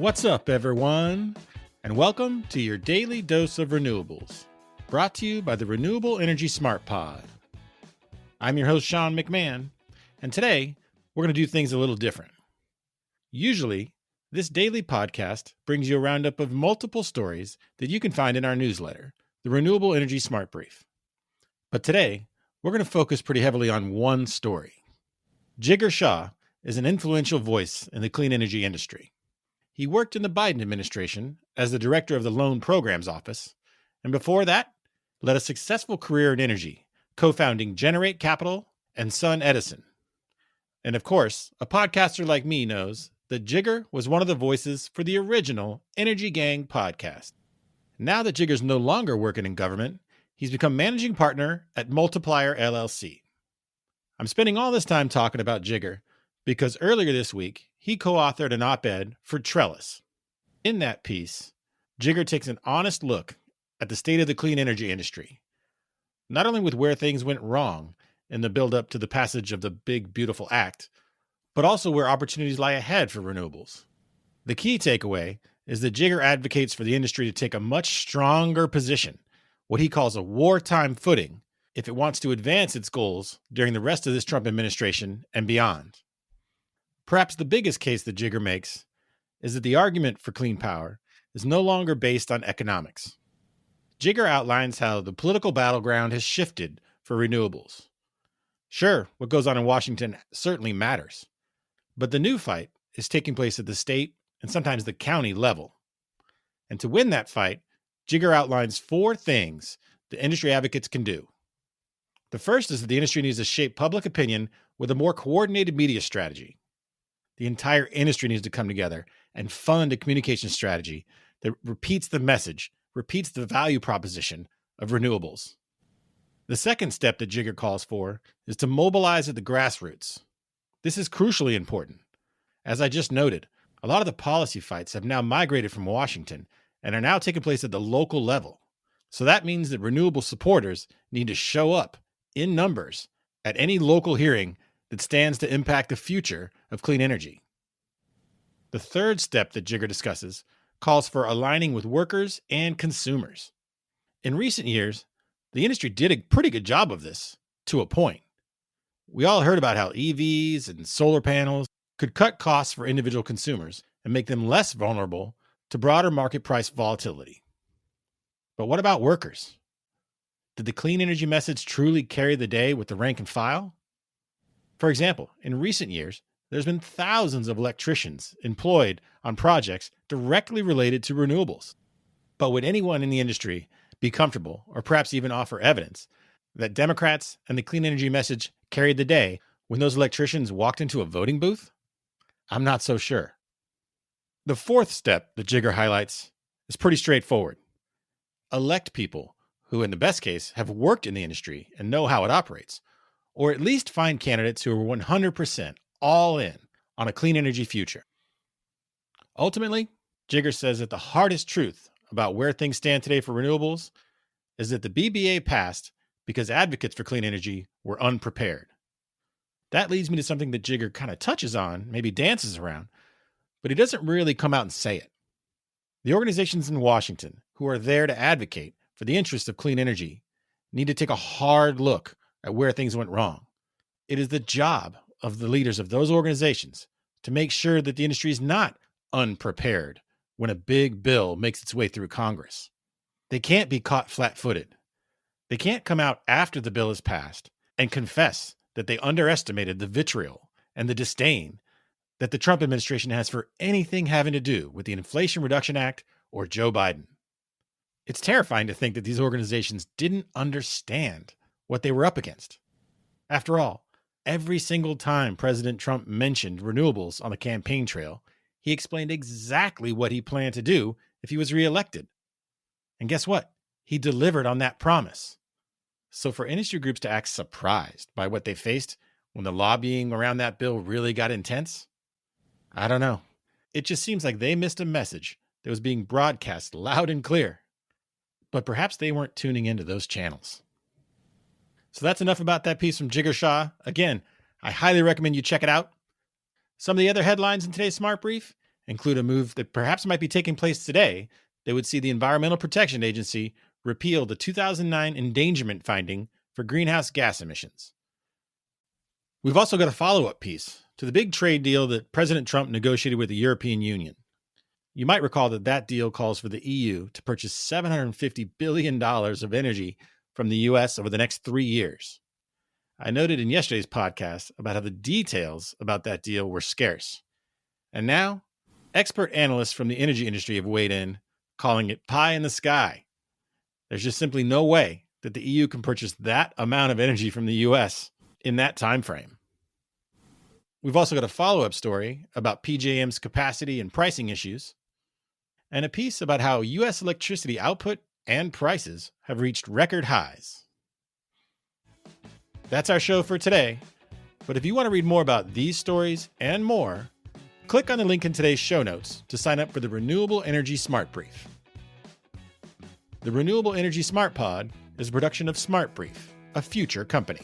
What's up, everyone? And welcome to your daily dose of renewables, brought to you by the Renewable Energy Smart Pod. I'm your host, Sean McMahon, and today we're going to do things a little different. Usually, this daily podcast brings you a roundup of multiple stories that you can find in our newsletter, the Renewable Energy Smart Brief. But today, we're going to focus pretty heavily on one story. Jigar Shah is an influential voice in the clean energy industry. He worked in the Biden administration as the director of the Loan Programs Office, and before that, led a successful career in energy, co-founding Generate Capital and Sun Edison. And of course, a podcaster like me knows that Jigar was one of the voices for the original Energy Gang podcast. Now that Jigar's no longer working in government, he's become managing partner at Multiplier LLC. I'm spending all this time talking about Jigar because earlier this week, he co-authored an op-ed for Trellis. In that piece, Jigar takes an honest look at the state of the clean energy industry, not only with where things went wrong in the build-up to the passage of the Big Beautiful Act, but also where opportunities lie ahead for renewables. The key takeaway is that Jigar advocates for the industry to take a much stronger position, what he calls a wartime footing, if it wants to advance its goals during the rest of this Trump administration and beyond. Perhaps the biggest case that Jigar makes is that the argument for clean power is no longer based on economics. Jigar outlines how the political battleground has shifted for renewables. Sure, what goes on in Washington certainly matters, but the new fight is taking place at the state and sometimes the county level. And to win that fight, Jigar outlines 4 things the industry advocates can do. The first is that the industry needs to shape public opinion with a more coordinated media strategy. The entire industry needs to come together and fund a communication strategy that repeats the message, repeats the value proposition of renewables. The second step that Jigar calls for is to mobilize at the grassroots. This is crucially important. As I just noted, a lot of the policy fights have now migrated from Washington and are now taking place at the local level. So that means that renewable supporters need to show up in numbers at any local hearing that stands to impact the future of clean energy. The third step that Jigar discusses calls for aligning with workers and consumers. In recent years, the industry did a pretty good job of this, to a point. We all heard about how EVs and solar panels could cut costs for individual consumers and make them less vulnerable to broader market price volatility. But what about workers? Did the clean energy message truly carry the day with the rank and file? For example, in recent years, there's been thousands of electricians employed on projects directly related to renewables. But would anyone in the industry be comfortable, or perhaps even offer evidence, that Democrats and the clean energy message carried the day when those electricians walked into a voting booth? I'm not so sure. The fourth step that Jigar highlights is pretty straightforward. Elect people who, in the best case, have worked in the industry and know how it operates, or at least find candidates who are 100% all in on a clean energy future. Ultimately, Jigar says that the hardest truth about where things stand today for renewables is that the BBA passed because advocates for clean energy were unprepared. That leads me to something that Jigar kind of touches on, maybe dances around, but he doesn't really come out and say it. The organizations in Washington who are there to advocate for the interests of clean energy need to take a hard look at where things went wrong. It is the job of the leaders of those organizations to make sure that the industry is not unprepared when a big bill makes its way through Congress. They can't be caught flat-footed. They can't come out after the bill is passed and confess that they underestimated the vitriol and the disdain that the Trump administration has for anything having to do with the Inflation Reduction Act or Joe Biden. It's terrifying to think that these organizations didn't understand what they were up against. After all, every single time President Trump mentioned renewables on the campaign trail, he explained exactly what he planned to do if he was reelected. And guess what? He delivered on that promise. So for industry groups to act surprised by what they faced when the lobbying around that bill really got intense, I don't know. It just seems like they missed a message that was being broadcast loud and clear. But perhaps they weren't tuning into those channels. So that's enough about that piece from Jigar Shah. Again, I highly recommend you check it out. Some of the other headlines in today's Smart Brief include a move that perhaps might be taking place today that would see the Environmental Protection Agency repeal the 2009 endangerment finding for greenhouse gas emissions. We've also got a follow-up piece to the big trade deal that President Trump negotiated with the European Union. You might recall that deal calls for the EU to purchase $750 billion of energy from the US over the next 3 years. I noted in yesterday's podcast about how the details about that deal were scarce. And now, expert analysts from the energy industry have weighed in, calling it pie in the sky. There's just simply no way that the EU can purchase that amount of energy from the US in that time frame. We've also got a follow-up story about PJM's capacity and pricing issues, and a piece about how US electricity output and prices have reached record highs. That's our show for today, but if you want to read more about these stories and more, click on the link in today's show notes to sign up for the Renewable Energy Smart Brief. The Renewable Energy Smart Pod is a production of Smart Brief, a future company.